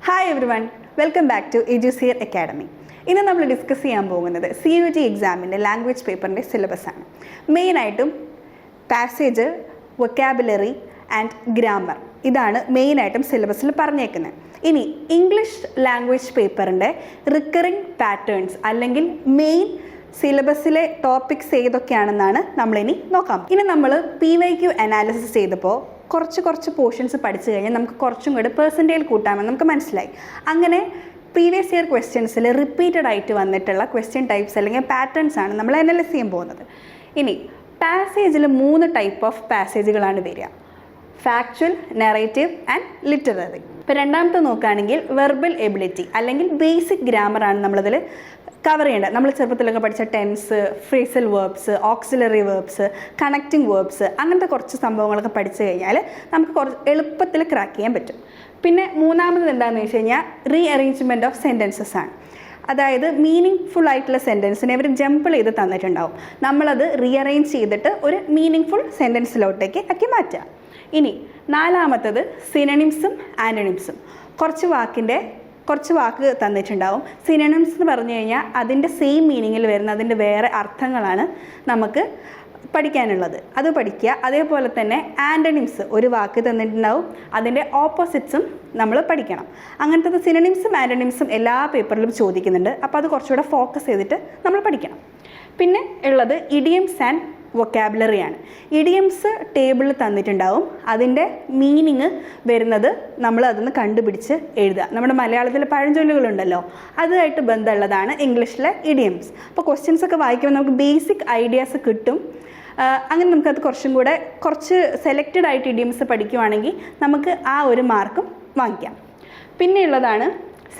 Hi everyone, welcome back to EduSeer Academy. ഇന്ന് നമ്മൾ discuss ചെയ്യാൻ പോകുന്നത് CUT എക്സാമിൻ്റെ ലാംഗ്വേജ് പേപ്പറിൻ്റെ സിലബസാണ്. മെയിനായിട്ടും പാസേജ്, വൊക്കാബുലറി ആൻഡ് ഗ്രാമർ ഇതാണ് മെയിനായിട്ടും സിലബസിൽ പറഞ്ഞേക്കുന്നത്. ഇനി ഇംഗ്ലീഷ് ലാംഗ്വേജ് പേപ്പറിൻ്റെ റിക്കറിംഗ് പാറ്റേൺസ് അല്ലെങ്കിൽ മെയിൻ സിലബസിലെ ടോപ്പിക്സ് ഏതൊക്കെയാണെന്നാണ് നമ്മളിനി നോക്കാം. ഇനി നമ്മൾ PYQ അനാലിസിസ് ചെയ്തപ്പോൾ കുറച്ച് പോർഷൻസ് പഠിച്ചു കഴിഞ്ഞാൽ നമുക്ക് കുറച്ചും കൂടെ പെർസെൻറ്റേജ് കൂട്ടാമെന്ന് നമുക്ക് മനസ്സിലായി. അങ്ങനെ പ്രീവിയസ് ഇയർ ക്വസ്റ്റ്യൻസിൽ റിപ്പീറ്റഡ് ആയിട്ട് വന്നിട്ടുള്ള ക്വസ്റ്റ്യൻ ടൈപ്സ് അല്ലെങ്കിൽ പാറ്റേൺസ് ആണ് നമ്മൾ അനലൈസ് ചെയ്യാൻ പോകുന്നത്. ഇനി പാസേജിൽ 3 ടൈപ്പ് ഓഫ് പാസേജുകളാണ് വരിക: ഫാക്ച്വൽ, നറേറ്റീവ് ആൻഡ് ലിറ്റററി. ഇപ്പോൾ രണ്ടാമത്തെ നോക്കുകയാണെങ്കിൽ വെർബൽ എബിലിറ്റി അല്ലെങ്കിൽ ബേസിക് ഗ്രാമറാണ് നമ്മളതിൽ കവർ ചെയ്യേണ്ടത്. നമ്മൾ ചെറുപ്പത്തിലൊക്കെ പഠിച്ച tense, phrasal verbs, auxiliary verbs, connecting verbs, അങ്ങനത്തെ കുറച്ച് സംഭവങ്ങളൊക്കെ പഠിച്ചു കഴിഞ്ഞാൽ നമുക്ക് കുറച്ച് എളുപ്പത്തിൽ ക്രാക്ക് ചെയ്യാൻ പറ്റും. പിന്നെ മൂന്നാമത് എന്താണെന്ന് വെച്ച് കഴിഞ്ഞാൽ റീ അറേഞ്ച്മെൻറ്റ് ഓഫ് സെൻറ്റൻസസ് ആണ്. അതായത് മീനിങ് ഫുൾ ആയിട്ടുള്ള സെൻറ്റൻസിനെ അവർ ജമ്പിൾ ചെയ്ത് തന്നിട്ടുണ്ടാവും. നമ്മളത് റീഅറേഞ്ച് ചെയ്തിട്ട് ഒരു മീനിങ് ഫുൾ സെൻറ്റൻസിലോട്ടേക്ക് ആക്കി മാറ്റുക. ഇനി നാലാമത്തത് സിനണിംസും ആൻ്റണിംസും. കുറച്ച് വാക്ക് തന്നിട്ടുണ്ടാവും. സിനണിംസ് എന്ന് പറഞ്ഞു കഴിഞ്ഞാൽ അതിൻ്റെ സെയിം മീനിങ്ങിൽ വരുന്ന അതിൻ്റെ വേറെ അർത്ഥങ്ങളാണ് നമുക്ക് പഠിക്കാനുള്ളത്, അത് പഠിക്കുക. അതേപോലെ തന്നെ ആൻ്റണിംസ്, ഒരു വാക്ക് തന്നിട്ടുണ്ടാവും, അതിൻ്റെ ഓപ്പോസിറ്റ്സും നമ്മൾ പഠിക്കണം. അങ്ങനത്തെ സിനണിംസും ആൻ്റണിംസും എല്ലാ പേപ്പറിലും ചോദിക്കുന്നുണ്ട്. അപ്പോൾ അത് കുറച്ചുകൂടെ ഫോക്കസ് ചെയ്തിട്ട് നമ്മൾ പഠിക്കണം. പിന്നെ ഉള്ളത് ഇഡിയംസ് ആൻഡ് വൊക്കാബുലറിയാണ്. ഇഡിയംസ് ടേബിളിൽ തന്നിട്ടുണ്ടാവും, അതിൻ്റെ മീനിങ് വരുന്നത് നമ്മൾ അതൊന്ന് കണ്ടുപിടിച്ച് എഴുതുക. നമ്മുടെ മലയാളത്തിലെ പഴഞ്ചൊല്ലുകളുണ്ടല്ലോ, അതുമായിട്ട് ബന്ധമുള്ളതാണ് ഇംഗ്ലീഷിലെ ഇഡിയംസ്. അപ്പോൾ ക്വസ്റ്റ്യൻസ് ഒക്കെ വായിക്കുമ്പോൾ നമുക്ക് ബേസിക് ഐഡിയാസ് കിട്ടും. അങ്ങനെ നമുക്കത് കുറച്ച് സെലക്റ്റഡ് ആയിട്ട് ഇഡിയംസ് പഠിക്കുവാണെങ്കിൽ നമുക്ക് ആ ഒരു മാർക്കും വാങ്ങിക്കാം. പിന്നെയുള്ളതാണ്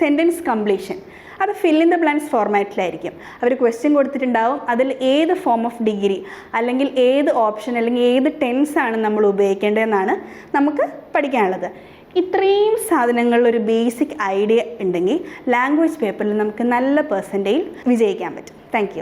സെൻറ്റൻസ് കംപ്ലീഷൻ. അത് ഫിൽ ഇൻ ദ ബ്ലാങ്ക്സ് ഫോർമാറ്റിലായിരിക്കും. അവർ ക്വസ്റ്റ്യൻ കൊടുത്തിട്ടുണ്ടാവും, അതിൽ ഏത് ഫോം ഓഫ് ഡിഗ്രി അല്ലെങ്കിൽ ഏത് ഓപ്ഷൻ അല്ലെങ്കിൽ ഏത് ടെൻസാണ് നമ്മൾ ഉപയോഗിക്കേണ്ടതെന്നാണ് നമുക്ക് പഠിക്കാനുള്ളത്. ഇത്രയും സാധനങ്ങളിലൊരു ബേസിക് ഐഡിയ ഉണ്ടെങ്കിൽ ലാംഗ്വേജ് പേപ്പറിൽ നമുക്ക് നല്ല പെർസെൻറ്റേജിൽ വിജയിക്കാൻ പറ്റും. Thank you.